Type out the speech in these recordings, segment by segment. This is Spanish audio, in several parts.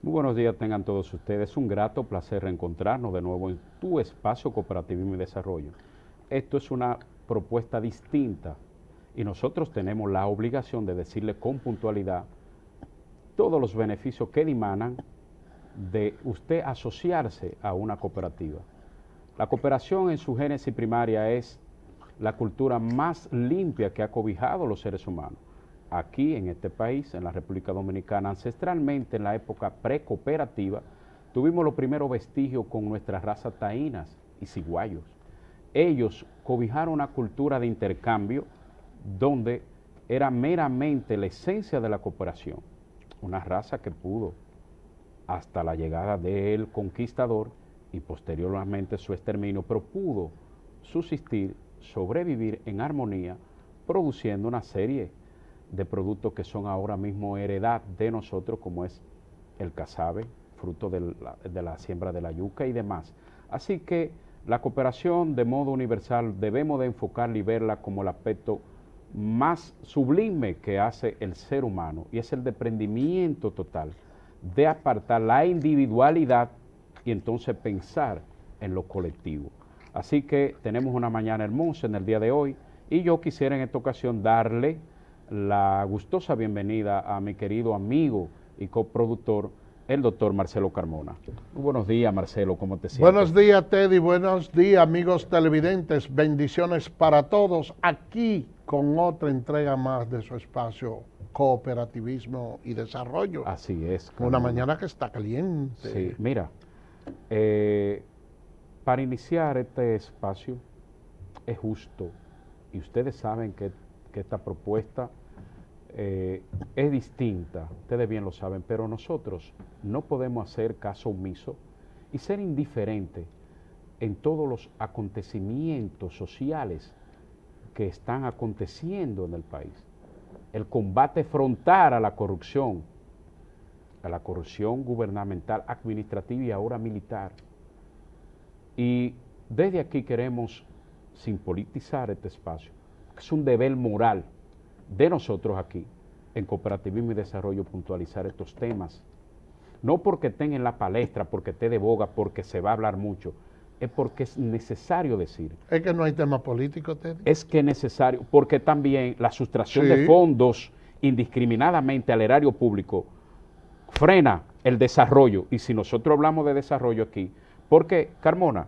Muy buenos días tengan todos ustedes. Un grato placer reencontrarnos de nuevo en tu espacio Cooperativismo y Desarrollo. Esto es una propuesta distinta y nosotros tenemos la obligación de decirle con puntualidad todos los beneficios que dimanan de usted asociarse a una cooperativa. La cooperación en su génesis primaria es la cultura más limpia que ha cobijado los seres humanos. Aquí en este país, en la República Dominicana, ancestralmente en la época precooperativa, tuvimos los primeros vestigios con nuestras razas taínas y ciguayos. Ellos cobijaron una cultura de intercambio donde era meramente la esencia de la cooperación, una raza que pudo, hasta la llegada del conquistador y posteriormente su exterminio, pero pudo subsistir, sobrevivir en armonía, produciendo una serie de productos que son ahora mismo heredad de nosotros, como es el casabe, fruto de la siembra de la yuca y demás. Así que la cooperación de modo universal debemos de enfocarla y verla como el aspecto más sublime que hace el ser humano, y es el desprendimiento total de apartar la individualidad y entonces pensar en lo colectivo. Así que tenemos una mañana hermosa en el día de hoy y yo quisiera en esta ocasión darle la gustosa bienvenida a mi querido amigo y coproductor, el doctor Marcelo Carmona. Muy buenos días, Marcelo, ¿cómo te sientes? Buenos días, Teddy. Buenos días, amigos televidentes. Bendiciones para todos. Aquí con otra entrega más de su espacio Cooperativismo y Desarrollo. Así es, Una Carmona. mañana que está caliente. Sí, mira, para iniciar este espacio es justo, y ustedes saben que esta propuesta es distinta, ustedes bien lo saben, pero nosotros no podemos hacer caso omiso y ser indiferentes en todos los acontecimientos sociales que están aconteciendo en el país. El combate frontal a la corrupción gubernamental, administrativa y ahora militar. Y desde aquí queremos, sin politizar este espacio, es un deber moral de nosotros aquí, en Cooperativismo y Desarrollo, puntualizar estos temas. No porque estén en la palestra, porque esté de boga, porque se va a hablar mucho, es porque es necesario decir. Es que no hay tema político, Teddy. Es que es necesario, porque también la sustracción Sí. de fondos indiscriminadamente al erario público frena el desarrollo. Y si nosotros hablamos de desarrollo aquí, porque, Carmona,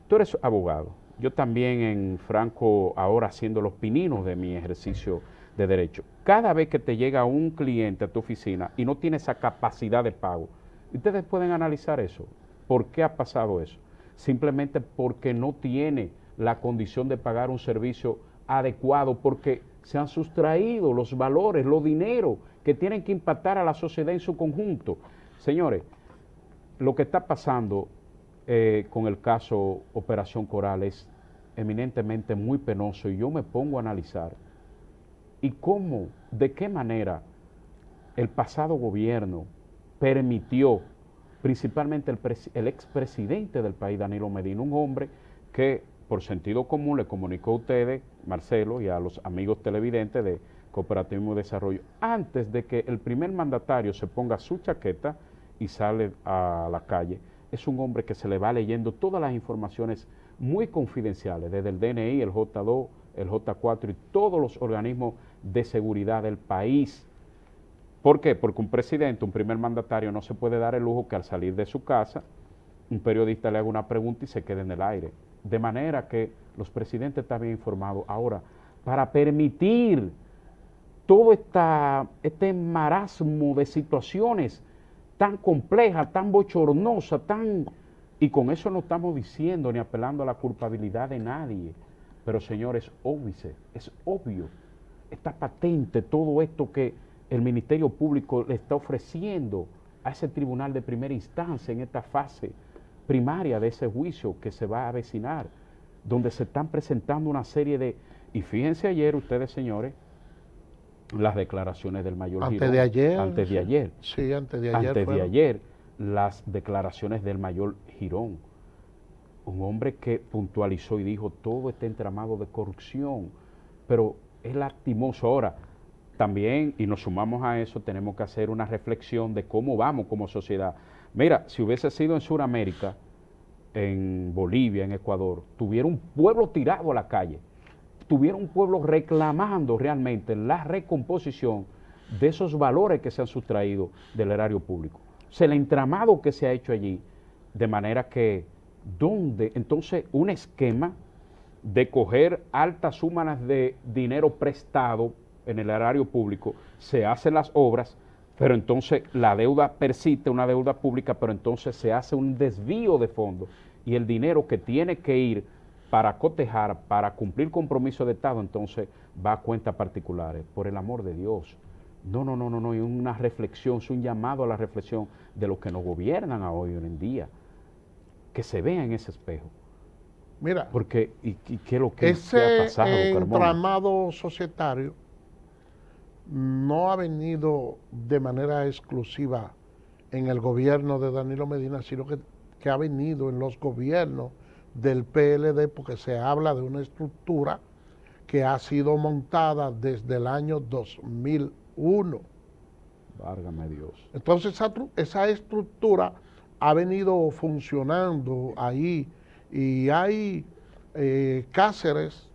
tú eres abogado, yo también en Franco, ahora haciendo los pininos de mi ejercicio de derecho. Cada vez que te llega un cliente a tu oficina y no tiene esa capacidad de pago, ustedes pueden analizar eso. ¿Por qué ha pasado eso? Simplemente porque no tiene la condición de pagar un servicio adecuado, porque se han sustraído los valores, los dineros que tienen que impactar a la sociedad en su conjunto. Señores, lo que está pasando con el caso Operación Coral es eminentemente muy penoso, y yo me pongo a analizar y cómo, de qué manera el pasado gobierno permitió, principalmente el expresidente del país, Danilo Medina, un hombre que por sentido común le comunicó a ustedes, Marcelo, y a los amigos televidentes de Cooperativismo y Desarrollo, antes de que el primer mandatario se ponga su chaqueta y sale a la calle, es un hombre que se le va leyendo todas las informaciones muy confidenciales, desde el DNI, el J2, el J4 y todos los organismos de seguridad del país. ¿Por qué? Porque un presidente, un primer mandatario, no se puede dar el lujo que al salir de su casa, un periodista le haga una pregunta y se quede en el aire. De manera que los presidentes están bien informados. Ahora, para permitir todo este marasmo de situaciones tan complejas, tan bochornosas, y con eso no estamos diciendo ni apelando a la culpabilidad de nadie. Pero señores, es obvio, está patente todo esto que el Ministerio Público le está ofreciendo a ese tribunal de primera instancia en esta fase primaria de ese juicio que se va a avecinar, donde se están presentando una serie de... Y fíjense ayer ustedes, señores, las declaraciones del mayor Antes Girón. de ayer. Antes de ayer. Sí, antes de ayer. Antes de ayer, las declaraciones del mayor Girón. Un hombre que puntualizó y dijo todo este entramado de corrupción, pero es lastimoso. Ahora, también, y nos sumamos a eso, tenemos que hacer una reflexión de cómo vamos como sociedad. Mira, si hubiese sido en Sudamérica, en Bolivia, en Ecuador, tuviera un pueblo tirado a la calle, tuviera un pueblo reclamando realmente la recomposición de esos valores que se han sustraído del erario público. O sea, el entramado que se ha hecho allí, de manera que, ¿dónde? Entonces, un esquema de coger altas sumas de dinero prestado en el erario público, se hacen las obras, pero entonces la deuda persiste, una deuda pública, pero entonces se hace un desvío de fondos y el dinero que tiene que ir para cotejar, para cumplir compromisos de Estado, entonces va a cuentas particulares. Por el amor de Dios. No, es una reflexión, es un llamado a la reflexión de los que nos gobiernan hoy en día, que se vea en ese espejo. Mira, porque, ¿y qué es lo que ese ha pasado, Carmona? entramado societario no ha venido de manera exclusiva en el gobierno de Danilo Medina, sino que ha venido en los gobiernos del PLD, porque se habla de una estructura que ha sido montada desde el año 2001. Válgame Dios. Entonces esa estructura ha venido funcionando ahí y hay Cáceres,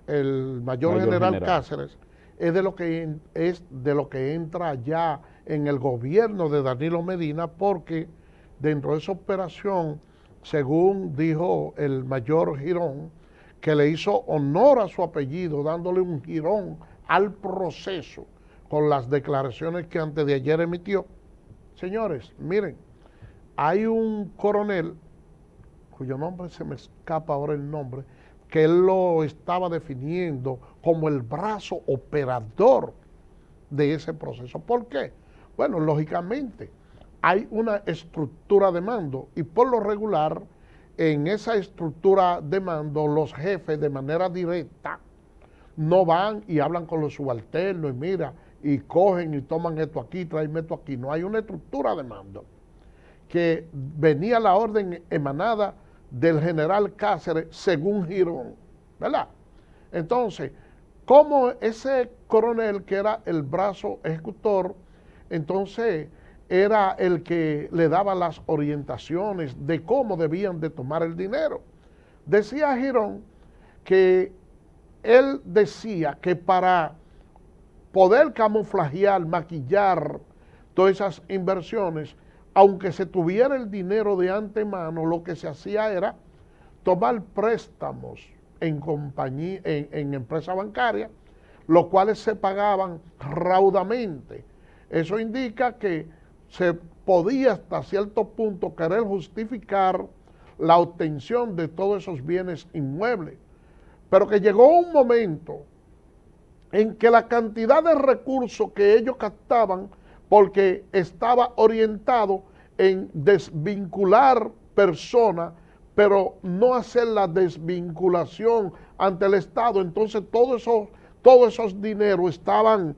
el mayor general Cáceres, es de lo que entra ya en el gobierno de Danilo Medina, porque dentro de esa operación, según dijo el mayor Girón, que le hizo honor a su apellido, dándole un girón al proceso con las declaraciones que antes de ayer emitió. Señores, miren, hay un coronel, cuyo nombre se me escapa ahora el nombre, que él lo estaba definiendo como el brazo operador de ese proceso. ¿Por qué? Bueno, lógicamente, hay una estructura de mando y por lo regular, en esa estructura de mando, los jefes de manera directa no van y hablan con los subalternos y mira, y cogen y toman esto aquí, traen esto aquí. No hay una estructura de mando. Que venía la orden emanada del general Cáceres según Girón, ¿verdad? Entonces, como ese coronel que era el brazo ejecutor, entonces era el que le daba las orientaciones de cómo debían de tomar el dinero. Decía Girón que él decía que para poder camuflajear, maquillar todas esas inversiones, aunque se tuviera el dinero de antemano, lo que se hacía era tomar préstamos en compañía, en empresas bancarias, los cuales se pagaban raudamente. Eso indica que se podía hasta cierto punto querer justificar la obtención de todos esos bienes inmuebles, pero que llegó un momento en que la cantidad de recursos que ellos captaban, porque estaba orientado en desvincular personas, pero no hacer la desvinculación ante el Estado, entonces todos esos dineros estaban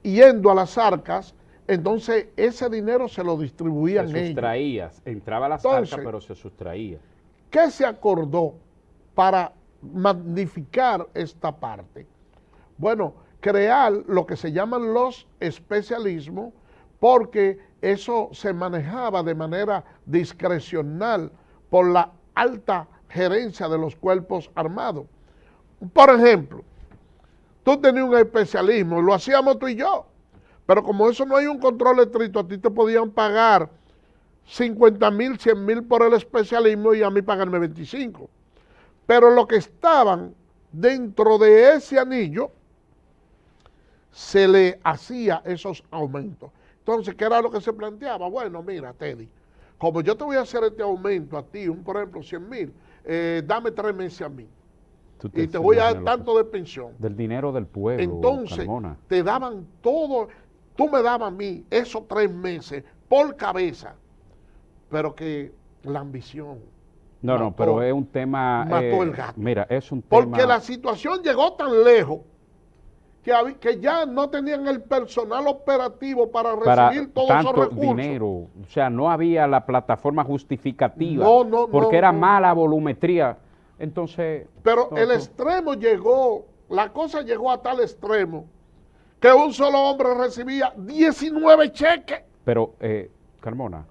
yendo a las arcas, entonces ese dinero se lo distribuían ellos. Se sustraía, entraba a las arcas, pero se sustraía. ¿Qué se acordó para magnificar esta parte? Bueno, crear lo que se llaman los especialismos, porque eso se manejaba de manera discrecional por la alta gerencia de los cuerpos armados. Por ejemplo, tú tenías un especialismo, lo hacíamos tú y yo, pero como eso no hay un control estricto, a ti te podían pagar 50,000, 100,000 por el especialismo y a mí pagarme 25. Pero los que estaban dentro de ese anillo, se le hacía esos aumentos. Entonces, ¿qué era lo que se planteaba? Bueno, mira, Teddy, como yo te voy a hacer este aumento a ti, por ejemplo, 100,000, dame 3 meses a mí. Y te voy a dar tanto de pensión. Del dinero del pueblo, entonces, Carmona. te daban todo, tú me dabas a mí esos 3 meses por cabeza, pero que la ambición. No, pero es un tema. Mató el gato. Mira, es un tema. Porque la situación llegó tan lejos que ya no tenían el personal operativo para recibir todos esos recursos. Dinero, o sea, no había la plataforma justificativa, porque era mala volumetría, entonces... Pero el extremo llegó, la cosa llegó a tal extremo, que un solo hombre recibía 19 cheques. Pero, Carmona,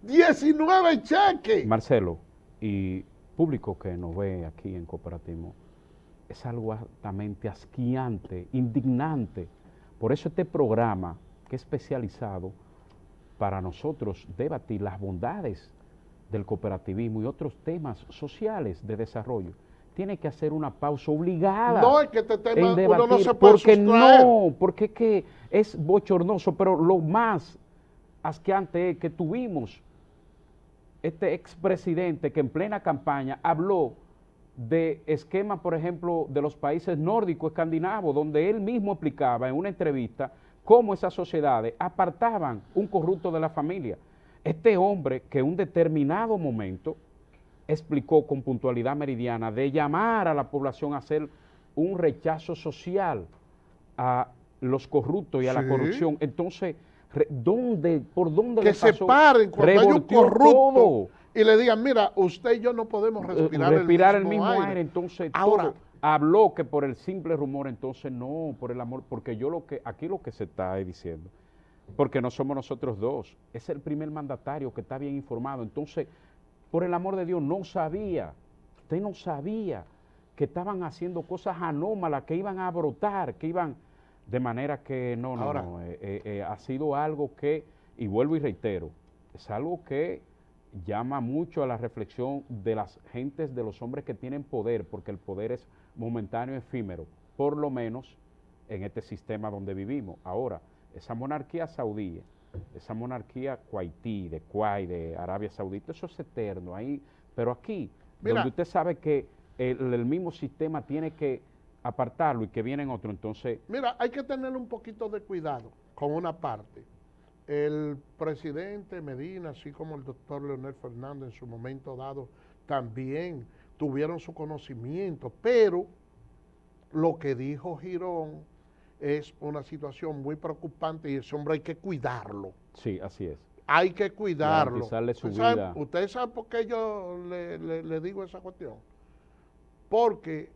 19 cheques. Marcelo y público que nos ve aquí en Cooperativismo, es algo altamente asqueante, indignante. Por eso este programa, que es especializado para nosotros debatir las bondades del cooperativismo y otros temas sociales de desarrollo, tiene que hacer una pausa obligada. No, es que este tema en debatir, uno no se puede porque sustraer. no, porque es que es bochornoso, pero lo más asqueante es que tuvimos este expresidente que en plena campaña habló de esquemas, por ejemplo, de los países nórdicos, escandinavos, donde él mismo explicaba en una entrevista cómo esas sociedades apartaban un corrupto de la familia. Este hombre que en un determinado momento explicó con puntualidad meridiana de llamar a la población a hacer un rechazo social a los corruptos y a la corrupción. Entonces, ¿por dónde que le pasó? se paren cuando hay un corrupto todo. y le digan, mira, usted y yo no podemos respirar el mismo aire. Entonces, ahora todo. Habló que por el simple rumor, entonces no, por el amor, porque aquí lo que se está diciendo, porque no somos nosotros dos, es el primer mandatario que está bien informado. Entonces, por el amor de Dios, usted no sabía que estaban haciendo cosas anómalas, que iban a brotar, que iban, de manera que ha sido algo que, y vuelvo y reitero, es algo que llama mucho a la reflexión de las gentes, de los hombres que tienen poder, porque el poder es momentáneo, efímero, por lo menos en este sistema donde vivimos. Ahora, esa monarquía saudí, esa monarquía Kuwaití, de Kuwait, de Arabia Saudita, eso es eterno ahí, pero aquí, donde usted sabe que el mismo sistema tiene que apartarlo y que viene en otro, entonces... Mira, hay que tener un poquito de cuidado con una parte. El presidente Medina, así como el doctor Leonel Fernández en su momento dado, también tuvieron su conocimiento, pero lo que dijo Girón es una situación muy preocupante y ese hombre hay que cuidarlo. Sí, así es. Hay que cuidarlo. Garantizarle su vida. ¿Ustedes saben por qué yo le digo esa cuestión? Porque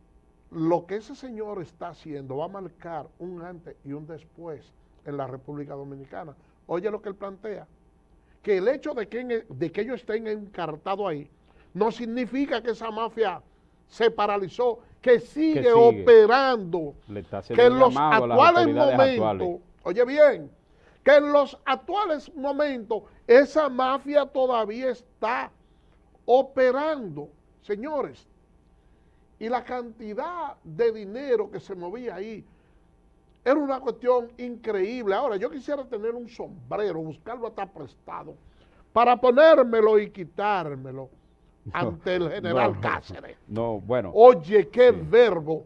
lo que ese señor está haciendo va a marcar un antes y un después en la República Dominicana. Oye lo que él plantea, que el hecho de que ellos estén encartados ahí no significa que esa mafia se paralizó, que sigue operando, que en los actuales momentos, oye bien, que en los actuales momentos esa mafia todavía está operando, señores, y la cantidad de dinero que se movía ahí era una cuestión increíble. Ahora, yo quisiera tener un sombrero, buscarlo hasta prestado, para ponérmelo y quitármelo ante el general Cáceres. Bueno. Oye, qué verbo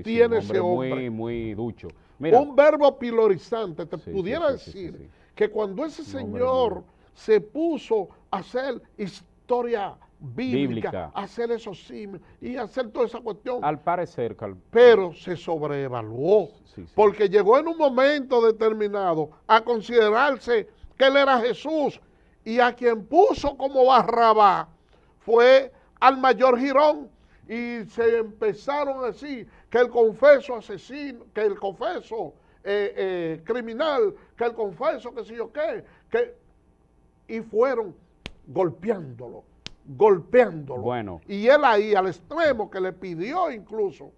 tiene ese hombre. Muy ducho. Mira, un verbo pilorizante. Te pudiera decir que cuando ese señor se puso a hacer historia bíblica, hacer esos símiles y hacer toda esa cuestión. Al parecer, pero se sobreevaluó, porque llegó en un momento determinado a considerarse que él era Jesús, y a quien puso como Barrabás fue al mayor Girón, y se empezaron a decir que el confeso asesino, que el confeso criminal, que el confeso qué sé yo qué, y fueron golpeándolo. Bueno. Y él ahí al extremo que le pidió incluso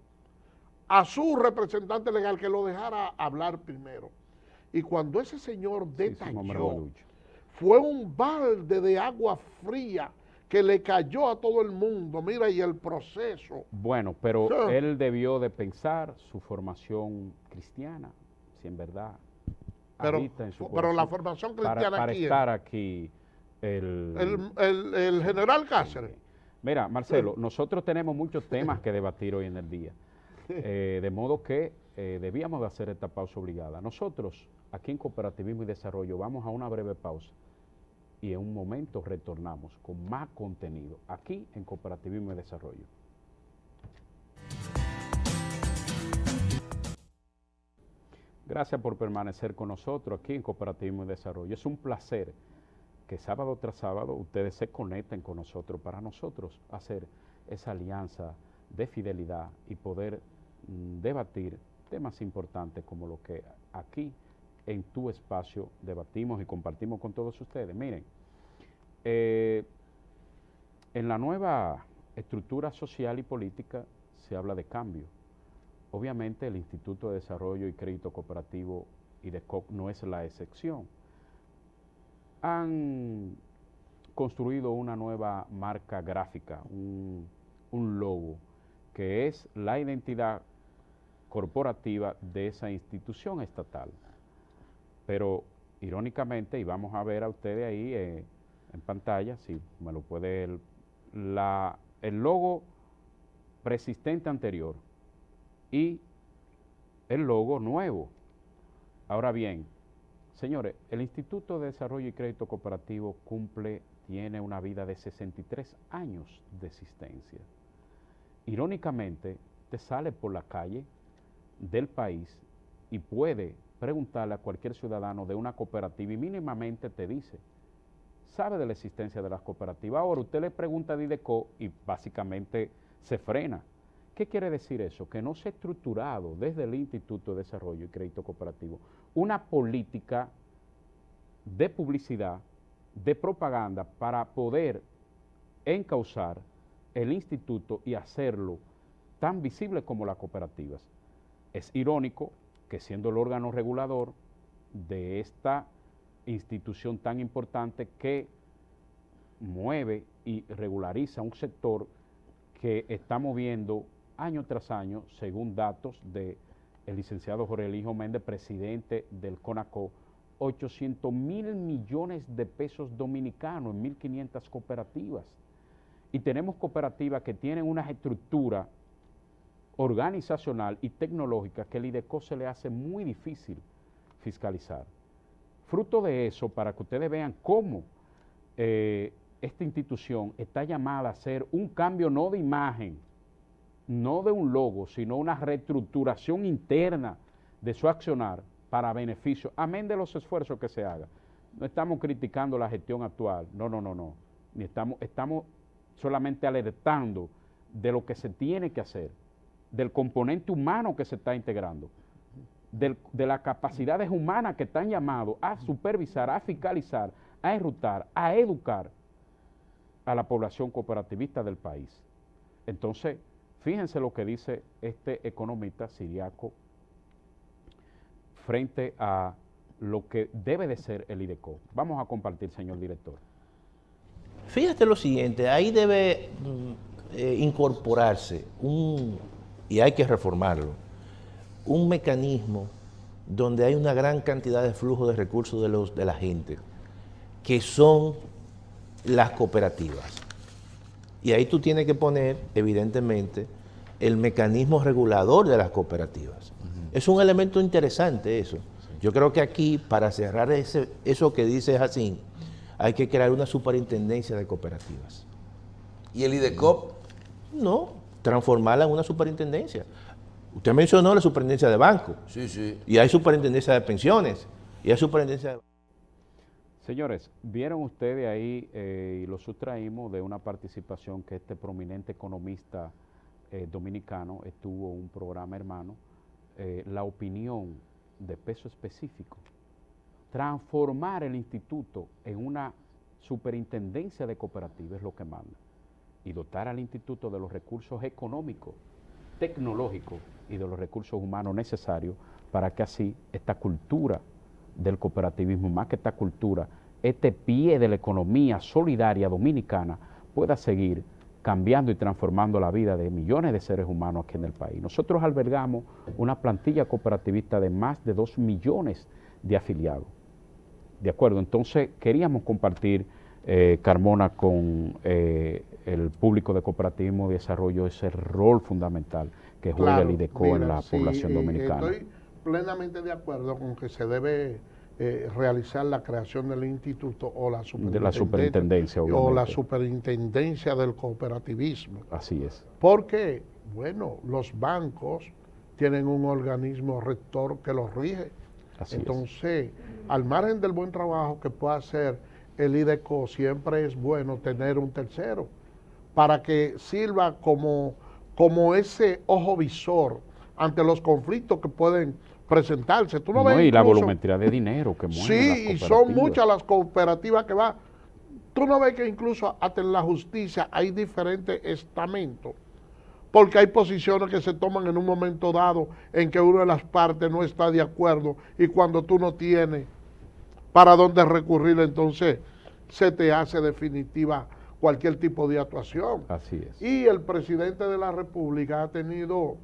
a su representante legal que lo dejara hablar primero. Y cuando ese señor detalló, fue un balde de agua fría que le cayó a todo el mundo. Mira, y el proceso. Bueno, pero él debió de pensar su formación cristiana, si en verdad habita en su corazón. Pero la formación cristiana para estar aquí. El general Cáceres. Mira, Marcelo, nosotros tenemos muchos temas que debatir hoy en el día, de modo que debíamos de hacer esta pausa obligada. Nosotros, aquí en Cooperativismo y Desarrollo, vamos a una breve pausa y en un momento retornamos con más contenido aquí en Cooperativismo y Desarrollo. Gracias por permanecer con nosotros aquí en Cooperativismo y Desarrollo. Es un placer que sábado tras sábado ustedes se conecten con nosotros para nosotros hacer esa alianza de fidelidad y poder debatir temas importantes como lo que aquí en Tu Espacio debatimos y compartimos con todos ustedes. Miren, en la nueva estructura social y política se habla de cambio. Obviamente el Instituto de Desarrollo y Crédito Cooperativo, IDECOC, no es la excepción. Han construido una nueva marca gráfica, un logo, que es la identidad corporativa de esa institución estatal. Pero irónicamente, y vamos a ver a ustedes ahí en pantalla, si me lo puede, el logo preexistente anterior y el logo nuevo. Ahora bien, señores, el Instituto de Desarrollo y Crédito Cooperativo tiene una vida de 63 años de existencia. Irónicamente, te sale por la calle del país y puede preguntarle a cualquier ciudadano de una cooperativa y mínimamente te dice, sabe de la existencia de las cooperativas. Ahora usted le pregunta a IDECO y básicamente se frena. ¿Qué quiere decir eso? Que no se ha estructurado desde el Instituto de Desarrollo y Crédito Cooperativo una política de publicidad, de propaganda para poder encauzar el instituto y hacerlo tan visible como las cooperativas. Es irónico que siendo el órgano regulador de esta institución tan importante que mueve y regulariza un sector que está moviendo año tras año, según datos del licenciado Jorge Elijo Méndez, presidente del CONACO, 800.000 millones de pesos dominicanos en 1.500 cooperativas. Y tenemos cooperativas que tienen una estructura organizacional y tecnológica que el IDECO se le hace muy difícil fiscalizar. Fruto de eso, para que ustedes vean cómo esta institución está llamada a hacer un cambio no de imagen, no de un logo, sino una reestructuración interna de su accionar para beneficio, amén de los esfuerzos que se hagan. No estamos criticando la gestión actual, no. Ni estamos solamente alertando de lo que se tiene que hacer, del componente humano que se está integrando, de las capacidades humanas que están llamados a supervisar, a fiscalizar, a enrutar, a educar a la población cooperativista del país. Entonces, fíjense lo que dice este economista siriaco frente a lo que debe de ser el IDECO. Vamos a compartir, señor director. Fíjate lo siguiente, ahí debe incorporarse y hay que reformarlo, un mecanismo donde hay una gran cantidad de flujo de recursos de la gente, que son las cooperativas. Y ahí tú tienes que poner, evidentemente, el mecanismo regulador de las cooperativas. Es un elemento interesante eso. Yo creo que aquí, para cerrar eso que dice Jacín, hay que crear una superintendencia de cooperativas. ¿Y el IDECOP? No, transformarla en una superintendencia. Usted mencionó la superintendencia de banco. Sí. Y hay superintendencia de pensiones. Y hay superintendencia de... Señores, vieron ustedes ahí, y lo sustraímos de una participación que este prominente economista dominicano estuvo en un programa hermano, la opinión de peso específico. Transformar el instituto en una superintendencia de cooperativas es lo que manda. Y dotar al instituto de los recursos económicos, tecnológicos y de los recursos humanos necesarios para que así esta cultura del cooperativismo, más que esta cultura, este pie de la economía solidaria dominicana pueda seguir cambiando y transformando la vida de millones de seres humanos aquí en el país. Nosotros albergamos una plantilla cooperativista de más de 2 millones de afiliados. ¿De acuerdo? Entonces queríamos compartir, Carmona, con el público de cooperativismo y desarrollo ese rol fundamental que juega el IDECO en la población dominicana. Estoy plenamente de acuerdo con que se debe realizar la creación del instituto o la superintendencia, obviamente. O la superintendencia del cooperativismo. Así es. Porque, bueno, los bancos tienen un organismo rector que los rige. Así Entonces, al margen del buen trabajo que pueda hacer el IDECO, siempre es bueno tener un tercero para que sirva como ese ojo visor ante los conflictos que pueden presentarse. Tú no, No, ves y la incluso- volumetría de dinero que mueven Sí, las y son cooperativas. muchas las cooperativas que van. Tú no ves que incluso hasta en la justicia hay diferentes estamentos, porque hay posiciones que se toman en un momento dado en que una de las partes no está de acuerdo y cuando tú no tienes para dónde recurrir, entonces se te hace definitiva cualquier tipo de actuación. Así es. Y el presidente de la República ha tenido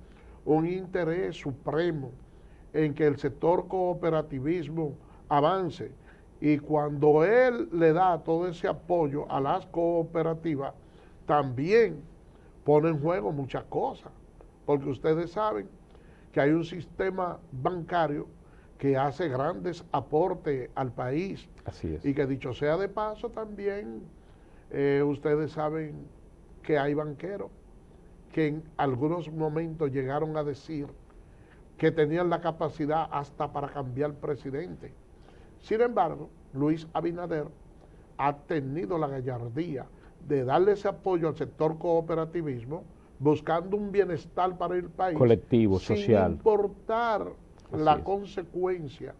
un interés supremo en que el sector cooperativismo avance. Y cuando él le da todo ese apoyo a las cooperativas, también pone en juego muchas cosas. Porque ustedes saben que hay un sistema bancario que hace grandes aportes al país. Así es. Y que dicho sea de paso también, ustedes saben que hay banqueros que en algunos momentos llegaron a decir que tenían la capacidad hasta para cambiar presidente. Sin embargo, Luis Abinader ha tenido la gallardía de darle ese apoyo al sector cooperativismo, buscando un bienestar para el país. Colectivo, social. Sin importar Así la es. consecuencia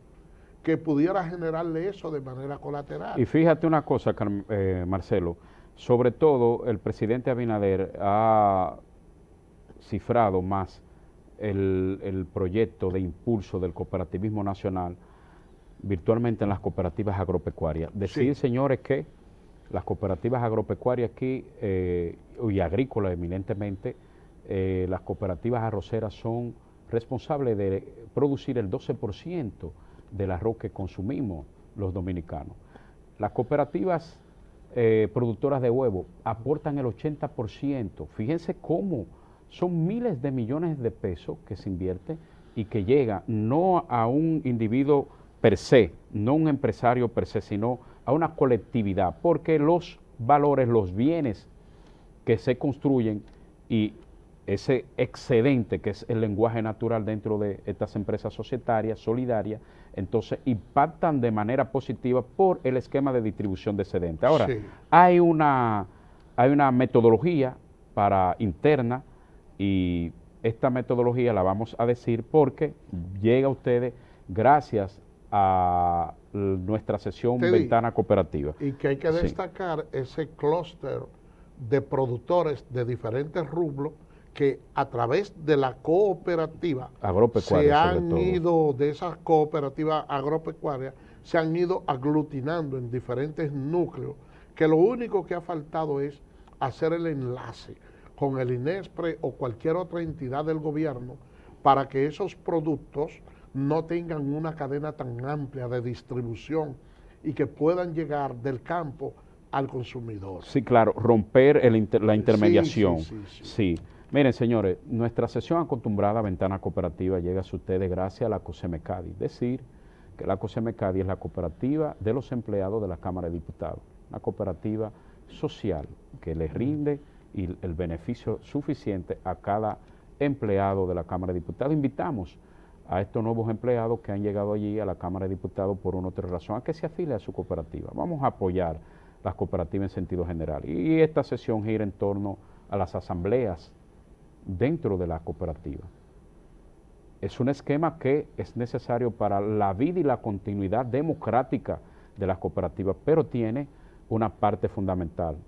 que pudiera generarle eso de manera colateral. Y fíjate una cosa, Marcelo, sobre todo el presidente Abinader ha cifrado más el proyecto de impulso del cooperativismo nacional virtualmente en las cooperativas agropecuarias. Decir, Sí. señores, que las cooperativas agropecuarias aquí y agrícolas eminentemente, las cooperativas arroceras son responsables de producir el 12% del arroz que consumimos los dominicanos. Las cooperativas productoras de huevo aportan el 80%. Fíjense cómo son miles de millones de pesos que se invierten y que llega no a un individuo per se, no un empresario per se, sino a una colectividad, porque los valores, los bienes que se construyen y ese excedente que es el lenguaje natural dentro de estas empresas societarias, solidarias, entonces impactan de manera positiva por el esquema de distribución de excedente. Ahora, Sí. hay una metodología para interna y esta metodología la vamos a decir porque llega a ustedes gracias a nuestra sesión Te di. Ventana Cooperativa. Y que hay que Sí. destacar ese clúster de productores de diferentes rubros que a través de la cooperativa Agropecuaria, se sobre han todo. ido, de esas cooperativas agropecuarias, se han ido aglutinando en diferentes núcleos, que lo único que ha faltado es hacer el enlace con el INESPRE o cualquier otra entidad del gobierno para que esos productos no tengan una cadena tan amplia de distribución y que puedan llegar del campo al consumidor. Sí, claro, romper la intermediación. sí. Miren, señores, nuestra sesión acostumbrada Ventana Cooperativa llega a ustedes gracias a la COSEMECADI. Es decir, que la COSEMECADI es la cooperativa de los empleados de la Cámara de Diputados, una cooperativa social que les rinde y el beneficio suficiente a cada empleado de la Cámara de Diputados. Invitamos a estos nuevos empleados que han llegado allí a la Cámara de Diputados por una u otra razón a que se afile a su cooperativa. Vamos a apoyar las cooperativas en sentido general. Y esta sesión gira en torno a las asambleas dentro de la cooperativa. Es un esquema que es necesario para la vida y la continuidad democrática de las cooperativas, pero tiene una parte fundamental.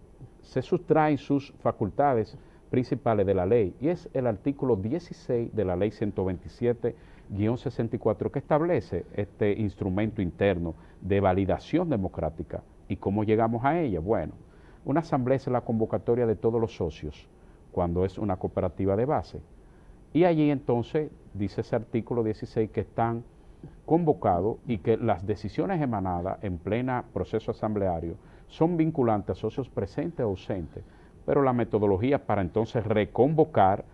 Se sustraen sus facultades principales de la ley y es el artículo 16 de la ley 127-64 que establece este instrumento interno de validación democrática. ¿Y cómo llegamos a ella? Bueno, una asamblea es la convocatoria de todos los socios cuando es una cooperativa de base. Y allí entonces dice ese artículo 16 que están convocados y que las decisiones emanadas en plena proceso asambleario son vinculantes a socios presentes o ausentes, pero la metodología para entonces reconvocar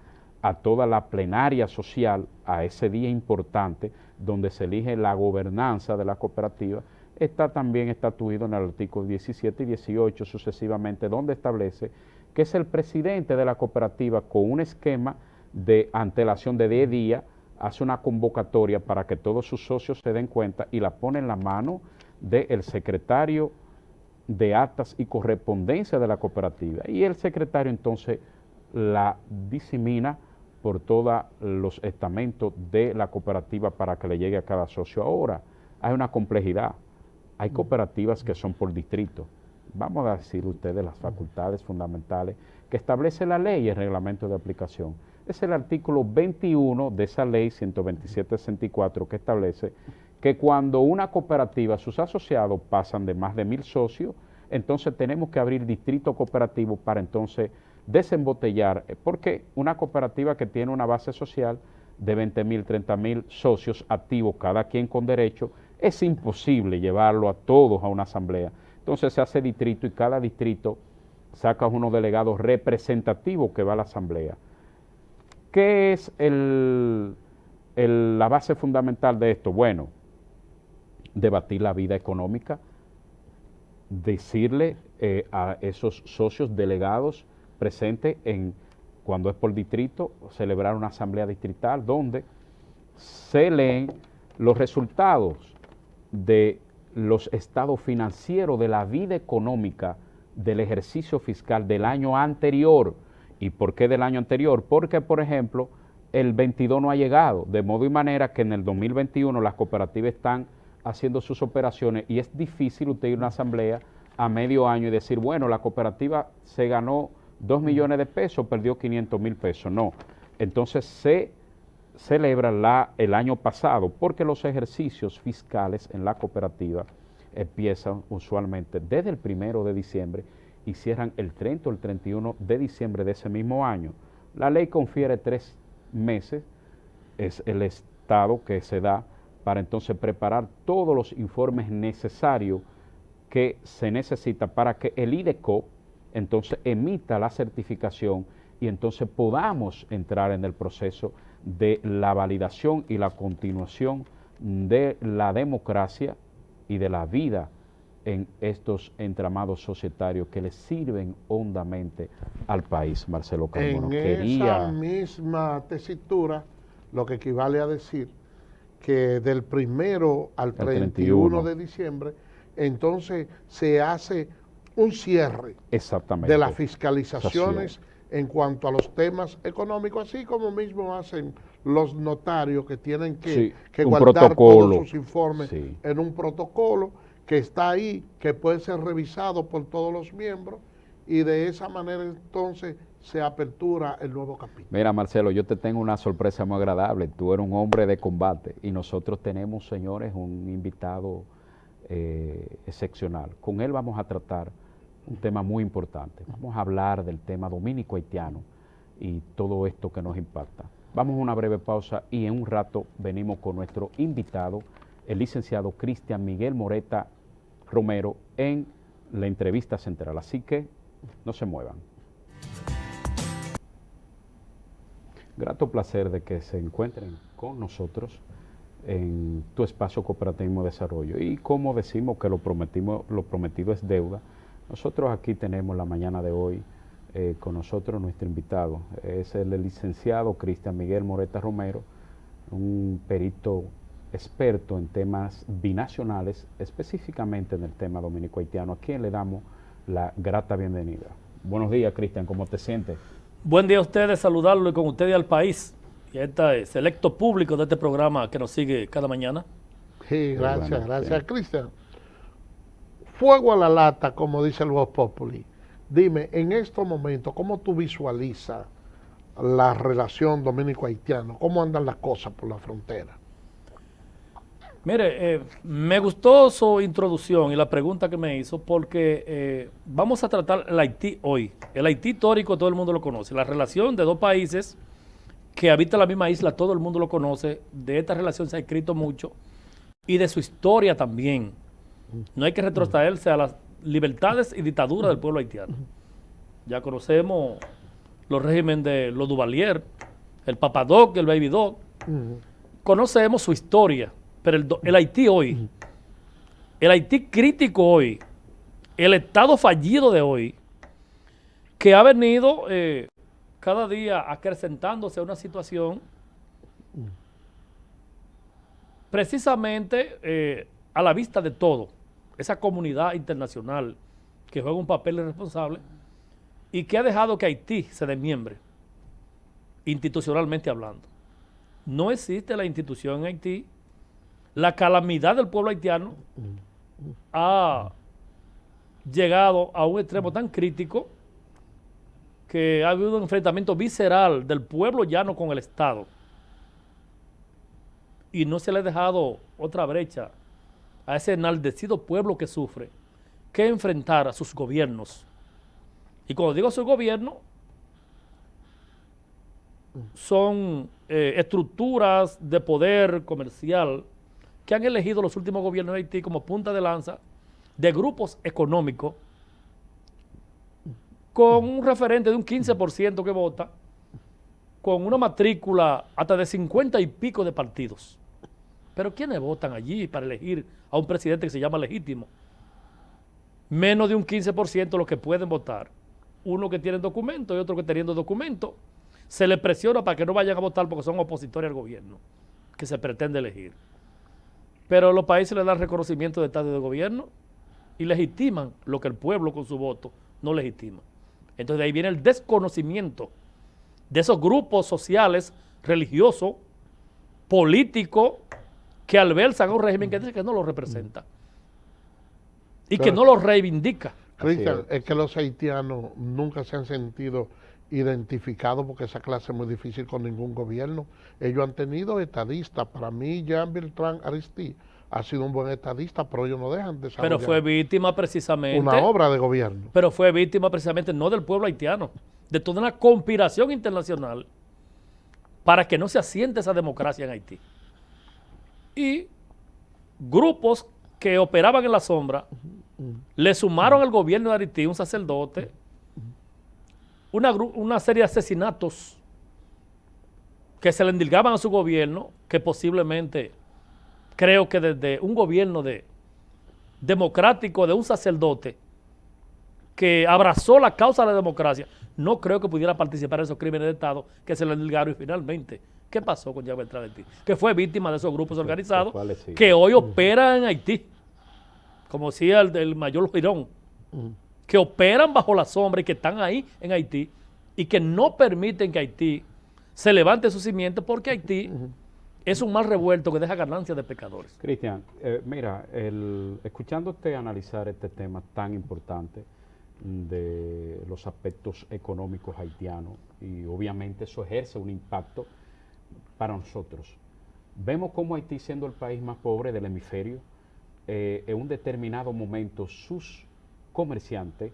a toda la plenaria social a ese día importante donde se elige la gobernanza de la cooperativa está también estatuido en el artículo 17 y 18 sucesivamente, donde establece que es el presidente de la cooperativa con un esquema de antelación de 10 días, hace una convocatoria para que todos sus socios se den cuenta y la pone en la mano del secretario de actas y correspondencia de la cooperativa. Y el secretario entonces la disemina por todos los estamentos de la cooperativa para que le llegue a cada socio. Ahora, hay una complejidad. Hay cooperativas que son por distrito. Vamos a decir ustedes las facultades fundamentales que establece la ley y el reglamento de aplicación. Es el artículo 21 de esa ley 127-64 que establece que cuando una cooperativa, sus asociados pasan de más de 1,000 socios, entonces tenemos que abrir distrito cooperativo para entonces desembotellar, porque una cooperativa que tiene una base social de 20,000, 30,000 socios activos, cada quien con derecho, es imposible llevarlo a todos a una asamblea. Entonces se hace distrito y cada distrito saca unos delegados representativos que va a la asamblea. ¿Qué es la base fundamental de esto? Bueno, debatir la vida económica, decirle a esos socios delegados presentes cuando es por distrito, celebrar una asamblea distrital donde se leen los resultados de los estados financieros de la vida económica del ejercicio fiscal del año anterior. ¿Y por qué del año anterior? Porque, por ejemplo, el 22 no ha llegado, de modo y manera que en el 2021 las cooperativas están haciendo sus operaciones y es difícil usted ir a una asamblea a medio año y decir, bueno, la cooperativa se ganó 2 millones de pesos, perdió 500,000 pesos. No, entonces se celebra el año pasado porque los ejercicios fiscales en la cooperativa empiezan usualmente desde el 1 de diciembre y cierran el 30 o el 31 de diciembre de ese mismo año. La ley confiere 3 meses, es el estado que se da para entonces preparar todos los informes necesarios que se necesita para que el IDECOP entonces emita la certificación y entonces podamos entrar en el proceso de la validación y la continuación de la democracia y de la vida en estos entramados societarios que le sirven hondamente al país. Marcelo Carmona. Esa misma tesitura, lo que equivale a decir que del 1 al 31 de diciembre, entonces se hace un cierre exactamente de las fiscalizaciones en cuanto a los temas económicos, así como mismo hacen los notarios que tienen que guardar todos sus informes en un protocolo que está ahí, que puede ser revisado por todos los miembros y de esa manera entonces se apertura el nuevo capítulo. Mira, Marcelo, yo te tengo una sorpresa muy agradable. Tú eres un hombre de combate y nosotros tenemos, señores, un invitado excepcional. Con él vamos a tratar un tema muy importante. Vamos a hablar del tema dominico-haitiano y todo esto que nos impacta. Vamos a una breve pausa y en un rato venimos con nuestro invitado, el licenciado Cristian Miguel Moreta Romero, en la entrevista central. Así que no se muevan. Grato placer de que se encuentren con nosotros en tu espacio Cooperativismo de Desarrollo. Y como decimos que lo prometido es deuda, nosotros aquí tenemos la mañana de hoy con nosotros nuestro invitado. Es el licenciado Cristian Miguel Moreta Romero, un perito experto en temas binacionales, específicamente en el tema dominico-haitiano, a quien le damos la grata bienvenida. Buenos días, Cristian, ¿cómo te sientes? Buen día a ustedes, saludarlo y con ustedes y al país y a este selecto público de este programa que nos sigue cada mañana. Sí, gracias, Cristian. Fuego a la lata, como dice el Voz Populi. Dime, en estos momentos, ¿cómo tú visualizas la relación dominico-haitiana? ¿Cómo andan las cosas por la frontera? Mire, me gustó su introducción y la pregunta que me hizo porque vamos a tratar el Haití hoy. El Haití histórico todo el mundo lo conoce. La relación de dos países que habitan la misma isla, todo el mundo lo conoce. De esta relación se ha escrito mucho y de su historia también. No hay que retrotraerse a las libertades y dictaduras del pueblo haitiano. Ya conocemos los regímenes de los Duvalier, el Papadoc y el Baby Doc. Conocemos su historia. Pero el Haití hoy, el Haití crítico hoy, el estado fallido de hoy, que ha venido cada día acrecentándose a una situación precisamente a la vista de todo, esa comunidad internacional que juega un papel irresponsable y que ha dejado que Haití se desmiembre. institucionalmente hablando. No existe la institución en Haití. La calamidad del pueblo haitiano ha llegado a un extremo tan crítico que ha habido un enfrentamiento visceral del pueblo llano con el Estado. Y no se le ha dejado otra brecha a ese enaldecido pueblo que sufre que enfrentar a sus gobiernos. Y cuando digo su gobierno, son estructuras de poder comercial que han elegido los últimos gobiernos de Haití como punta de lanza de grupos económicos con un referente de un 15% que vota, con una matrícula hasta de 50 y pico de partidos. Pero ¿quiénes votan allí para elegir a un presidente que se llama legítimo? Menos de un 15% los que pueden votar. Uno que tiene documento y otro que teniendo documento. Se les presiona para que no vayan a votar porque son opositores al gobierno que se pretende elegir. Pero los países le dan reconocimiento de Estado y de gobierno y legitiman lo que el pueblo con su voto no legitima. Entonces de ahí viene el desconocimiento de esos grupos sociales, religiosos, políticos, que albergan a un régimen que dice que no lo representa y que no lo reivindica. Cristian, es que los haitianos nunca se han sentido identificados porque esa clase es muy difícil con ningún gobierno. Ellos han tenido estadistas. Para mí, Jean Bertrand Aristide ha sido un buen estadista, pero ellos no dejan de Pero fue víctima precisamente. una obra de gobierno. Pero fue víctima precisamente no del pueblo haitiano, de toda una conspiración internacional para que no se asiente esa democracia en Haití. Y grupos que operaban en la sombra le sumaron al gobierno de Haití un sacerdote, una serie de asesinatos que se le endilgaban a su gobierno, que posiblemente, creo que desde un gobierno democrático de un sacerdote que abrazó la causa de la democracia, no creo que pudiera participar en esos crímenes de Estado que se le endilgaron. Y finalmente, ¿qué pasó con Jean Bertrand Aristide? Que fue víctima de esos grupos organizados que hoy operan en Haití, como decía el mayor Girón, que operan bajo la sombra y que están ahí en Haití y que no permiten que Haití se levante su cimiento porque Haití es un mal revuelto que deja ganancias de pecadores. Cristian, mira, escuchándote analizar este tema tan importante de los aspectos económicos haitianos, y obviamente eso ejerce un impacto para nosotros. Vemos cómo Haití, siendo el país más pobre del hemisferio, en un determinado momento sus comerciantes,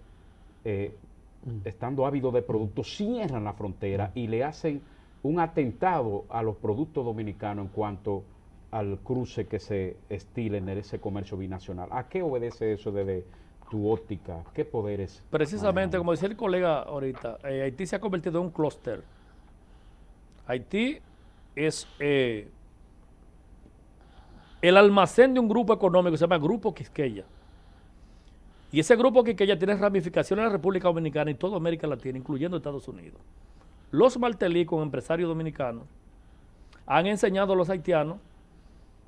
estando ávidos de productos, cierran la frontera y le hacen un atentado a los productos dominicanos en cuanto al cruce que se estila en ese comercio binacional. ¿A qué obedece eso desde tu óptica? ¿Qué poderes? Precisamente, como decía el colega ahorita, Haití se ha convertido en un clúster. Haití es el almacén de un grupo económico que se llama Grupo Quisqueya. Y ese Grupo Quisqueya tiene ramificaciones en la República Dominicana y toda América Latina, incluyendo Estados Unidos. Los Martelicos, empresarios dominicanos, han enseñado a los haitianos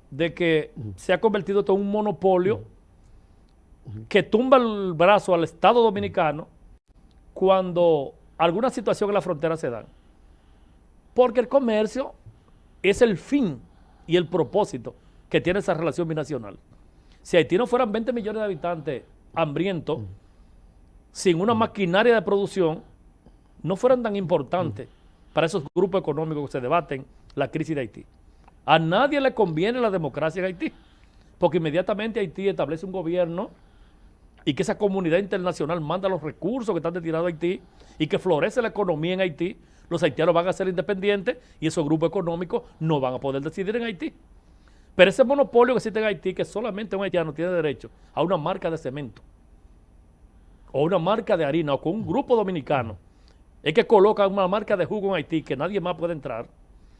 de que se ha convertido todo en un monopolio que tumba el brazo al Estado dominicano cuando alguna situación en la frontera se da. Porque el comercio es el fin y el propósito que tiene esa relación binacional. Si Haití no fueran 20 millones de habitantes hambrientos, sin una maquinaria de producción, no fueran tan importantes para esos grupos económicos que se debaten la crisis de Haití. A nadie le conviene la democracia en Haití, porque inmediatamente Haití establece un gobierno y que esa comunidad internacional manda los recursos que están destinados a Haití y que florece la economía en Haití, los haitianos van a ser independientes y esos grupos económicos no van a poder decidir en Haití. Pero ese monopolio que existe en Haití, que solamente un haitiano tiene derecho a una marca de cemento o una marca de harina o con un grupo dominicano, es que colocan una marca de jugo en Haití que nadie más puede entrar,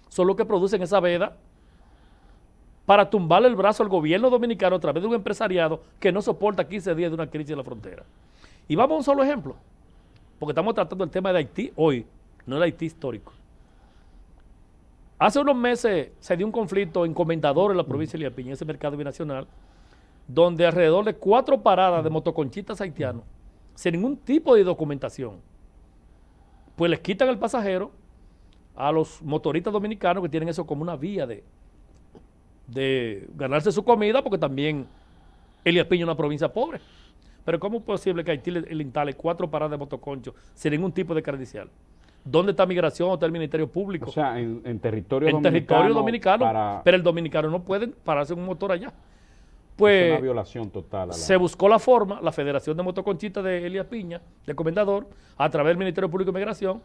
son los que producen esa veda para tumbarle el brazo al gobierno dominicano a través de un empresariado que no soporta 15 días de una crisis en la frontera. Y vamos a un solo ejemplo, porque estamos tratando el tema de Haití hoy, no el Haití histórico. Hace unos meses se dio un conflicto en Comendador, en la provincia de Liapiña, ese mercado binacional, donde alrededor de 4 paradas de motoconchistas haitianos, sin ningún tipo de documentación, pues les quitan el pasajero, a los motoristas dominicanos que tienen eso como una vía de ganarse su comida, porque también Elías Piña es una provincia pobre. Pero ¿cómo es posible que Haití le instale 4 paradas de motoconcho sin ningún tipo de credencial? ¿Dónde está Migración? ¿Dónde está el Ministerio Público? O sea, en territorio En dominicano. territorio dominicano, para- pero el dominicano no puede pararse en un motor allá. es una Pues violación total. se buscó la forma, la Federación de Motoconchistas de Elías Piña, de Comendador, a través del Ministerio Público de Migración,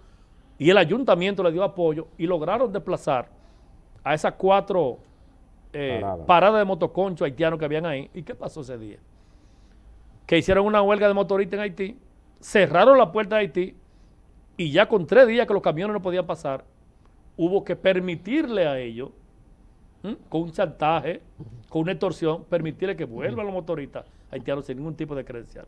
y el ayuntamiento le dio apoyo y lograron desplazar a esas 4 paradas de motoconcho haitianos que habían ahí. ¿Y qué pasó ese día? Que hicieron una huelga de motoristas en Haití, cerraron la puerta de Haití, y ya con 3 días que los camiones no podían pasar, hubo que permitirle a ellos, con un chantaje, con una extorsión, permitirle que vuelvan los motoristas haitianos sin ningún tipo de credencial.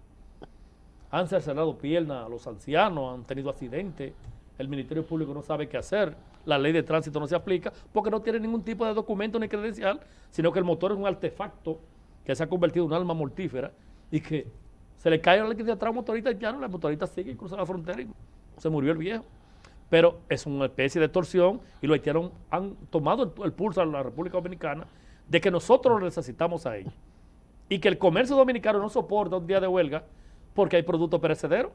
Han cercenado piernas a los ancianos, han tenido accidentes, el Ministerio Público no sabe qué hacer, la ley de tránsito no se aplica porque no tiene ningún tipo de documento ni credencial, sino que el motor es un artefacto que se ha convertido en un arma mortífera y que se le cae la ley de atrás a un motorista haitiano, la motorista sigue y cruza la frontera y se murió el viejo. Pero es una especie de extorsión y los haitianos han tomado el pulso a la República Dominicana de que nosotros lo necesitamos a ellos y que el comercio dominicano no soporta un día de huelga porque hay productos perecederos.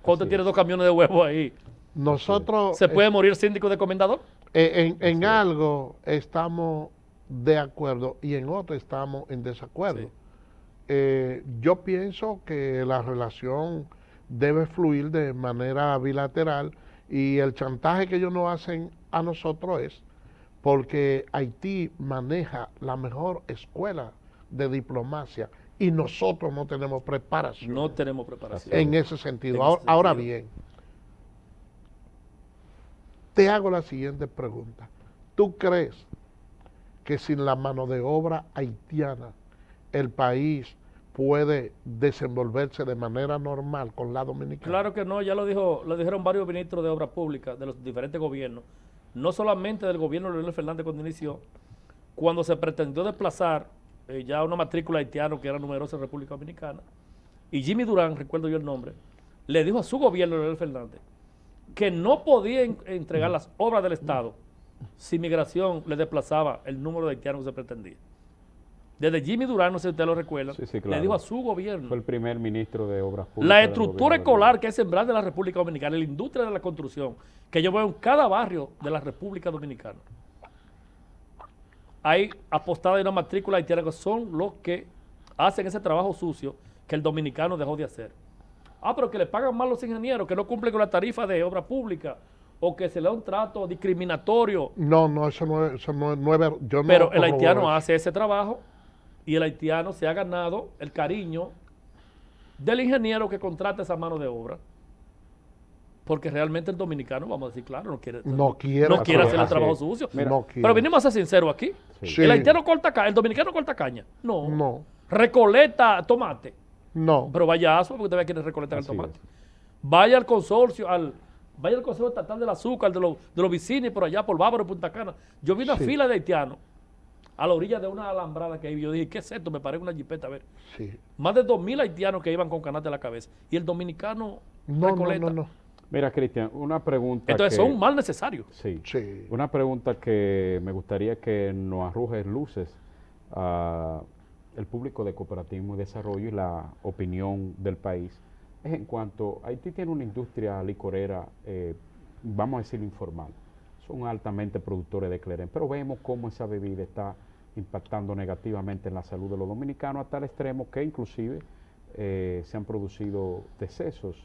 Cuando usted tiene 2 camiones de huevo ahí, Nosotros ¿se puede morir síndico de comendador? en algo estamos de acuerdo y en otro estamos en desacuerdo. Yo pienso que la relación debe fluir de manera bilateral y el chantaje que ellos nos hacen a nosotros es porque Haití maneja la mejor escuela de diplomacia y nosotros no tenemos preparación No tenemos preparación. en ese sentido. En ese Ahora sentido. bien, te hago la siguiente pregunta. ¿Tú crees que sin la mano de obra haitiana el país puede desenvolverse de manera normal con la dominicana? Claro que no, ya lo dijeron varios ministros de Obras Públicas de los diferentes gobiernos, no solamente del gobierno de Leonel Fernández cuando inició, cuando se pretendió desplazar ya una matrícula haitiana que era numerosa en República Dominicana, y Jimmy Durán, recuerdo yo el nombre, le dijo a su gobierno, Leonel Fernández, que no podía entregar las obras del Estado si Migración le desplazaba el número de haitianos que se pretendía. Desde Jimmy Durán, no sé si usted lo recuerda, Sí, claro. le dijo a su gobierno. Fue el primer ministro de Obras Públicas. La del estructura gobierno de escolar que es sembrar de la República Dominicana, la industria de la construcción, que yo veo en cada barrio de la República Dominicana. Hay apostada y una matrícula haitiana que son los que hacen ese trabajo sucio que el dominicano dejó de hacer. Pero que le pagan mal los ingenieros, que no cumplen con la tarifa de obra pública, o que se le da un trato discriminatorio. No, eso no es ver- yo no Pero el corroboro haitiano eso. hace ese trabajo y el haitiano se ha ganado el cariño del ingeniero que contrata esa mano de obra. Porque realmente el dominicano, vamos a decir claro, no quiere hacer el trabajo sucio. Mira, No quiere. Pero venimos a ser sinceros aquí. Sí. El haitiano corta caña, el dominicano corta caña. No. No, Recoleta tomate. no. Pero vaya a ASO, porque usted ve quienes recolectan el Así tomate. es. Vaya al consorcio, vaya al Consejo Estatal del Azúcar, de los vecinos por allá, por Bávaro, Punta Cana. Yo vi una Sí. fila de haitianos a la orilla de una alambrada que hay. Yo dije, ¿qué es esto? Me paré en una jipeta a ver. Sí. Más de 2,000 haitianos que iban con canasta en la cabeza. Y el dominicano recoleta. No. Mira, Cristian, una pregunta. Entonces que- son un mal necesario. Sí. Sí. Una pregunta que me gustaría que nos arrojes luces a el público de Cooperativismo y Desarrollo y la opinión del país es en cuanto Haití tiene una industria licorera, vamos a decirlo informal. Son altamente productores de clerén, pero vemos cómo esa bebida está impactando negativamente en la salud de los dominicanos a tal extremo que inclusive se han producido decesos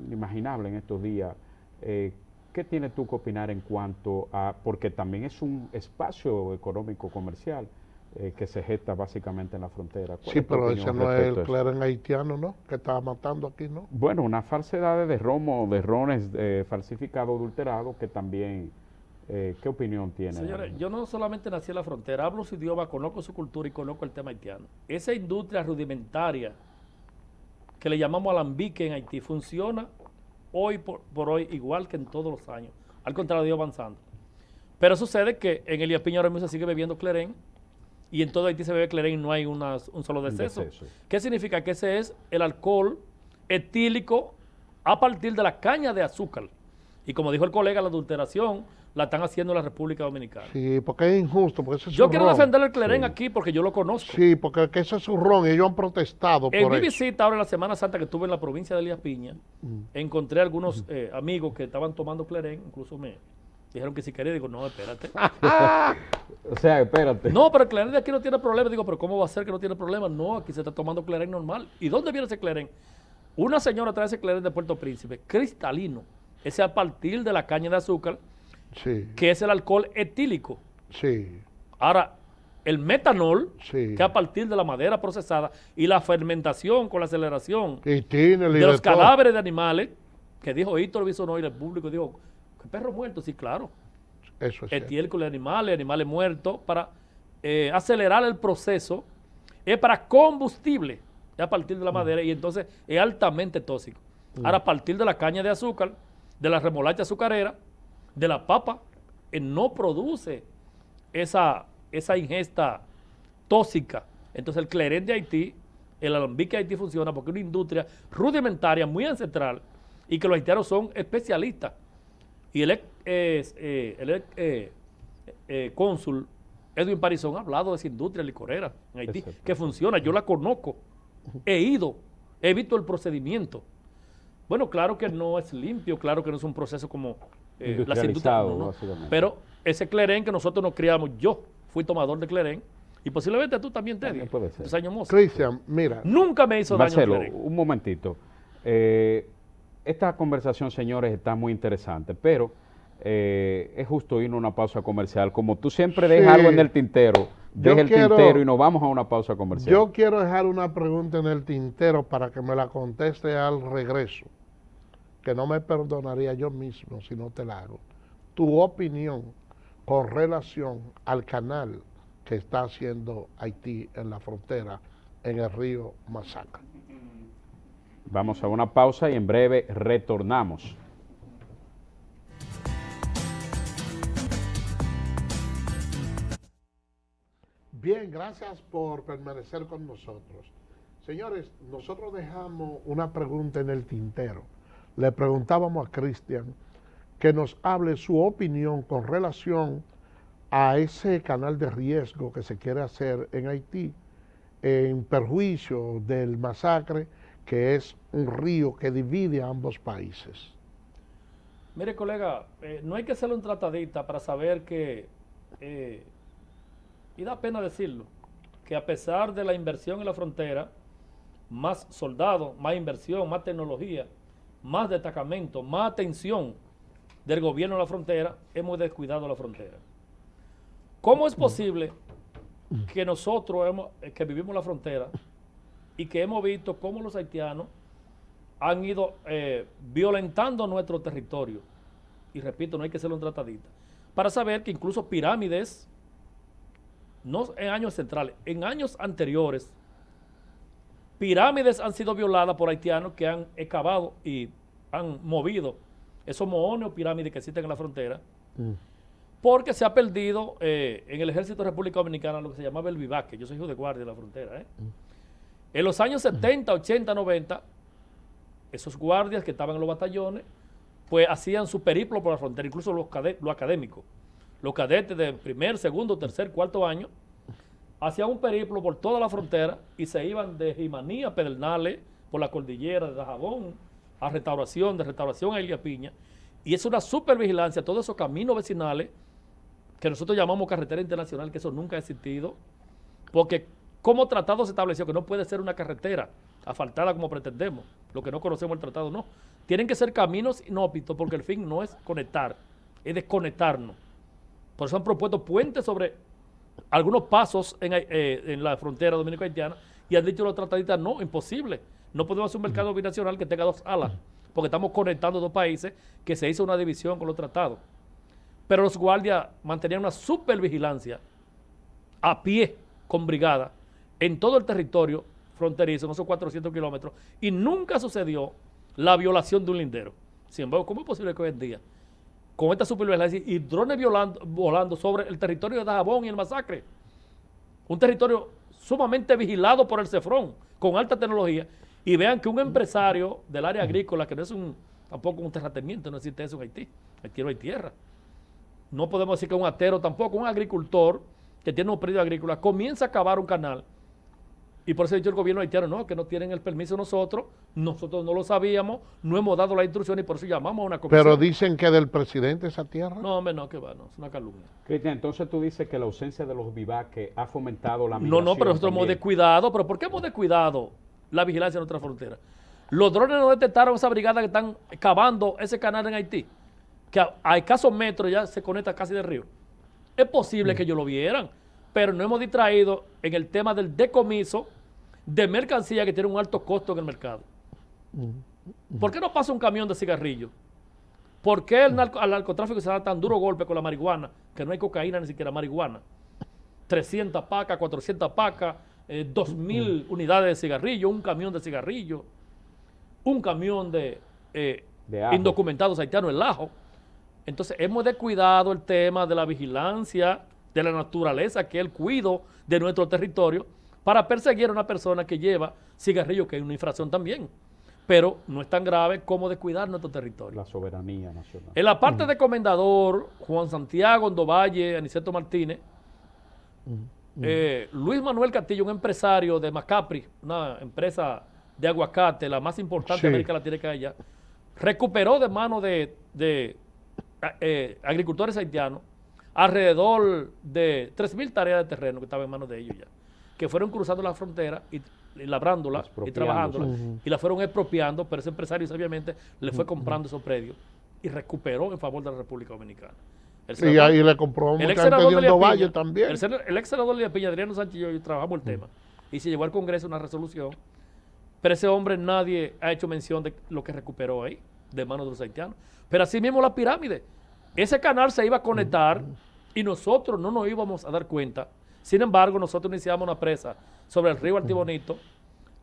inimaginables en estos días. ¿Qué tienes tú que opinar en cuanto a, porque también es un espacio económico comercial que se gesta básicamente en la frontera? ¿Cuál Sí, es tu pero opinión ese no es respecto el a eso? cleren haitiano, ¿no? Que estaba matando aquí, ¿no? Bueno, una falsedad de romo, de rones falsificados, adulterados, que también, ¿qué opinión tiene? Señores, yo no solamente nací en la frontera, hablo su idioma, conozco su cultura y conozco el tema haitiano. Esa industria rudimentaria que le llamamos alambique en Haití funciona hoy por hoy igual que en todos los años. Al contrario, ha ido avanzando. Pero sucede que en Elías Piña ahora mismo se sigue bebiendo clerén y en todo Haití se bebe clerén y no hay un solo deceso. deceso. ¿Qué significa? Que ese es el alcohol etílico a partir de la caña de azúcar. Y como dijo el colega, la adulteración la están haciendo en la República Dominicana. Sí, porque es injusto, porque ese es Yo su quiero ron. defender el Clerén aquí porque yo lo conozco. Sí, porque que ese es su ron, ellos han protestado En por mi eso. visita ahora en la Semana Santa que estuve en la provincia de Elías Piña, encontré algunos amigos que estaban tomando Clerén, incluso me dijeron que si quería, digo, no, espérate. O sea, espérate. No, pero el Clerén de aquí no tiene problema. Digo, pero ¿cómo va a ser que no tiene problema? No, aquí se está tomando Clerén normal. ¿Y dónde viene ese Clerén? Una señora trae ese Clerén de Puerto Príncipe, cristalino. Ese a partir de la caña de azúcar, Sí, que es el alcohol etílico. sí, Ahora, el metanol, Sí. que a partir de la madera procesada y la fermentación con la aceleración y tiene de los cadáveres de animales, que dijo Héctor Bisonó y el público dijo, ¿qué perro muerto? Sí, claro. Eso es cierto. Estiércol de animales muertos, para acelerar el proceso, es para combustible, es a partir de la madera, y entonces es altamente tóxico. Ahora, a partir de la caña de azúcar, de la remolacha azucarera, de la papa, no produce esa ingesta tóxica. Entonces el Clerén de Haití, el alambique de Haití funciona porque es una industria rudimentaria, muy ancestral, y que los haitianos son especialistas. Y el cónsul Edwin Parizón ha hablado de esa industria licorera en Haití, Exacto. que funciona, yo la conozco, he ido, he visto el procedimiento. Bueno, claro que no es limpio, claro que no es un proceso como las industrias, Industrializado, no. básicamente. Pero ese Clerén que nosotros nos criamos, yo fui tomador de Clerén, y posiblemente tú también, Teddy, También puede ser. tus años mozos. Cristian, mira, Nunca me hizo Marcelo, daño el Clerén. un momentito. Esta conversación, señores, está muy interesante, pero es justo irnos a una pausa comercial. Como tú siempre dejas Sí. algo en el tintero, Yo deja el quiero- tintero y nos vamos a una pausa comercial. yo quiero dejar una pregunta en el tintero para que me la conteste al regreso, que no me perdonaría yo mismo si no te la hago. Tu opinión con relación al canal que está haciendo Haití en la frontera, en el río Masacre. Vamos a una pausa y en breve retornamos. Bien, gracias por permanecer con nosotros. Señores, nosotros dejamos una pregunta en el tintero. Le preguntábamos a Cristian que nos hable su opinión con relación a ese canal de riesgo que se quiere hacer en Haití en perjuicio del Masacre, que es un río que divide a ambos países. Mire, colega, no hay que ser un tratadista para saber que, y da pena decirlo, que a pesar de la inversión en la frontera, más soldados, más inversión, más tecnología, más destacamento, más atención del gobierno de la frontera, hemos descuidado la frontera. ¿Cómo es posible que nosotros que vivimos la frontera y que hemos visto cómo los haitianos han ido violentando nuestro territorio? Y repito, no hay que ser un tratadista. Para saber que incluso pirámides, no en años centrales, en años anteriores, pirámides han sido violadas por haitianos que han excavado y han movido esos mohones o pirámides que existen en la frontera, porque se ha perdido en el Ejército de República Dominicana lo que se llamaba el vivaque. Yo soy hijo de guardia de la frontera. En los años 70, 80, 90, esos guardias que estaban en los batallones, pues hacían su periplo por la frontera, incluso los académicos. Los cadetes de primer, segundo, tercer, cuarto año, hacían un periplo por toda la frontera y se iban de Jimaní a Pedernales, por la cordillera de Dajabón, a Restauración, de Restauración a Elías Piña. Y es una supervigilancia, todos esos caminos vecinales, que nosotros llamamos carretera internacional, que eso nunca ha existido, porque como tratado se estableció que no puede ser una carretera asfaltada como pretendemos, lo que no conocemos el tratado, no. Tienen que ser caminos inhóspitos, porque el fin no es conectar, es desconectarnos. Por eso han propuesto puentes sobre algunos pasos en la frontera dominico-haitiana y han dicho los tratadistas, no, imposible. No podemos hacer un mercado binacional que tenga dos alas, porque estamos conectando dos países que se hizo una división con los tratados. Pero los guardias mantenían una supervigilancia a pie con brigada en todo el territorio fronterizo, en esos 400 kilómetros, y nunca sucedió la violación de un lindero. Sin embargo, ¿cómo es posible que hoy en día, con esta supervigilancia y drones volando sobre el territorio de Dajabón y el Masacre, un territorio sumamente vigilado por el CEFRON, con alta tecnología, y vean que un empresario del área agrícola, que no es un tampoco un terrateniente, no existe eso en Haití. Haití no hay tierra. No podemos decir que un atero tampoco, un agricultor que tiene un predio agrícola comienza a cavar un canal. Y por eso ha dicho el gobierno haitiano, no, que no tienen el permiso nosotros no lo sabíamos, no hemos dado la instrucción y por eso llamamos a una comisión. Pero dicen que del presidente esa tierra. No, hombre, no, que va, no, es una calumnia. Cristian, entonces tú dices que la ausencia de los vivaques ha fomentado la migración. No, pero nosotros hemos también. descuidado. ¿Pero por qué hemos descuidado la vigilancia en nuestra frontera? Los drones no detectaron esa brigada que están cavando ese canal en Haití, que a escasos metros ya se conecta casi del río. Es posible que ellos lo vieran, pero no hemos distraído en el tema del decomiso de mercancía que tiene un alto costo en el mercado. ¿Por qué no pasa un camión de cigarrillos? ¿Por qué al narcotráfico se da tan duro golpe con la marihuana, que no hay cocaína ni siquiera marihuana? 300 pacas, 400 pacas, 2.000 unidades de cigarrillo, un camión de cigarrillo, un camión de ajo. indocumentados haitianos, el ajo. Entonces hemos descuidado el tema de la vigilancia de la naturaleza, que es el cuidado de nuestro territorio, para perseguir a una persona que lleva cigarrillo, que es una infracción también. Pero no es tan grave como descuidar nuestro territorio. La soberanía nacional. En la parte de Comendador, Juan Santiago, Andovalle, Aniceto Martínez, Luis Manuel Castillo, un empresario de Macapri, una empresa de aguacate, la más importante de América Latina que hay allá, recuperó de manos de agricultores haitianos alrededor de 3.000 tareas de terreno que estaban en manos de ellos ya, que fueron cruzando la frontera y labrándola y trabajándola y la fueron expropiando, pero ese empresario sabiamente le fue comprando esos predios y recuperó en favor de la República Dominicana. Y ahí le compró mucha gente de Andovalle también. El ex senador de Piña, Adriano Sánchez y yo trabajamos el tema y se llevó al Congreso una resolución, pero ese hombre nadie ha hecho mención de lo que recuperó ahí de manos de los haitianos. Pero así mismo la pirámide, ese canal se iba a conectar y nosotros no nos íbamos a dar cuenta. Sin embargo, nosotros iniciamos una presa sobre el río Altibonito,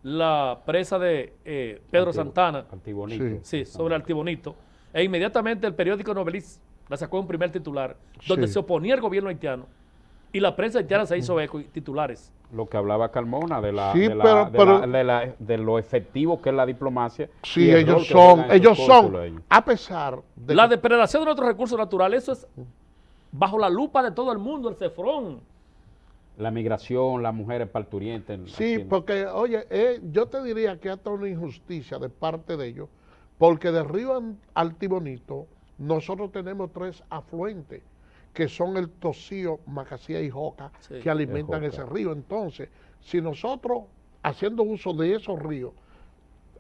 la presa de Pedro Santana. Altibonito. Sí, sobre Altibonito. E inmediatamente el periódico Novelist la sacó en primer titular, donde se oponía el gobierno haitiano. Y la prensa haitiana se hizo eco y titulares. Lo que hablaba Carmona de lo efectivo que es la diplomacia. Sí, ellos son, a pesar de la depredación de nuestros recursos naturales, eso es bajo la lupa de todo el mundo, el cefrón. La migración, las mujeres parturientes. Sí, porque, oye, yo te diría que hasta una injusticia de parte de ellos, porque del río Altibonito nosotros tenemos 3 afluentes, que son el Tocío, Macasía y Joca, que alimentan ese río. Entonces, si nosotros, haciendo uso de esos ríos,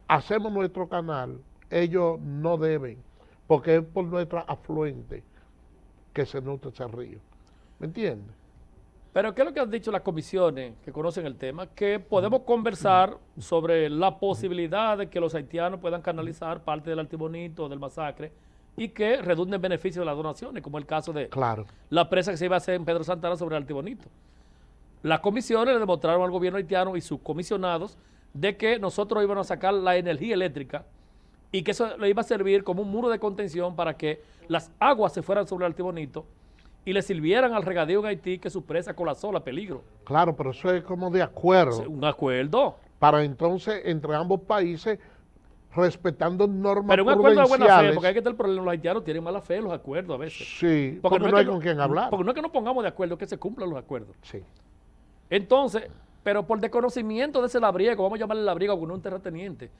hacemos nuestro canal, ellos no deben, porque es por nuestra afluente que se nutre ese río. ¿Me entiendes? Pero ¿qué es lo que han dicho las comisiones que conocen el tema? Que podemos conversar sobre la posibilidad de que los haitianos puedan canalizar parte del Altibonito, del masacre, y que redunde en beneficio de las donaciones, como el caso de la presa que se iba a hacer en Pedro Santana sobre el Altibonito. Las comisiones le demostraron al gobierno haitiano y sus comisionados de que nosotros íbamos a sacar la energía eléctrica y que eso le iba a servir como un muro de contención para que las aguas se fueran sobre el Altibonito y le sirvieran al regadío en Haití, que su presa colapsó a peligro. Claro, pero eso es como de acuerdo. Un acuerdo. Para entonces, entre ambos países, respetando normas pero un acuerdo de buena fe, porque hay que tener el problema, los haitianos tienen mala fe en los acuerdos a veces. Sí, porque no hay con quién hablar. Porque no es que nos pongamos de acuerdo, es que se cumplan los acuerdos. Sí. Entonces, pero por desconocimiento de ese labriego, vamos a llamarle labriego porque no es un terrateniente,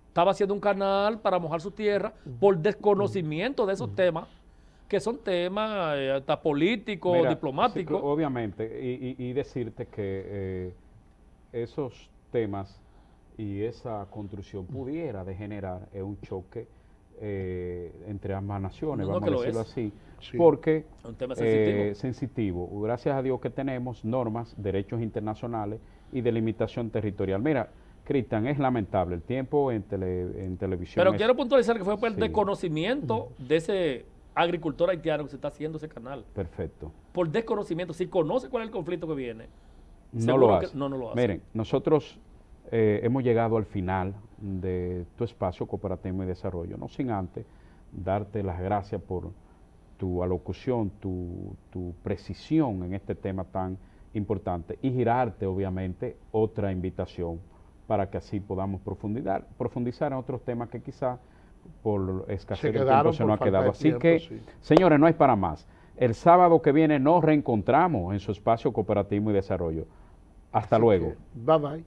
estaba haciendo un canal para mojar su tierra, por desconocimiento de esos temas, que son temas hasta políticos, diplomáticos. Sí, obviamente, y decirte que esos temas y esa construcción pudiera degenerar en un choque entre ambas naciones, vamos a decirlo así, porque es un tema sensitivo. Gracias a Dios que tenemos normas, derechos internacionales y delimitación territorial. Mira, Cristian, es lamentable el tiempo en televisión. Pero quiero puntualizar que fue por el desconocimiento de ese agricultor haitiano que se está haciendo ese canal. Perfecto. Por desconocimiento, si conoce cuál es el conflicto que viene, no lo hace. No lo hace. Miren, nosotros hemos llegado al final de tu espacio Cooperativismo y Desarrollo, no sin antes darte las gracias por tu alocución, tu precisión en este tema tan importante y girarte obviamente otra invitación para que así podamos profundizar en otros temas que quizás por escasez Se de tiempo quedaron se por nos ha falta quedado. de Así tiempo, que, sí. señores, no hay para más. El sábado que viene nos reencontramos en su espacio Cooperativismo y Desarrollo. Hasta Así luego. que, bye bye.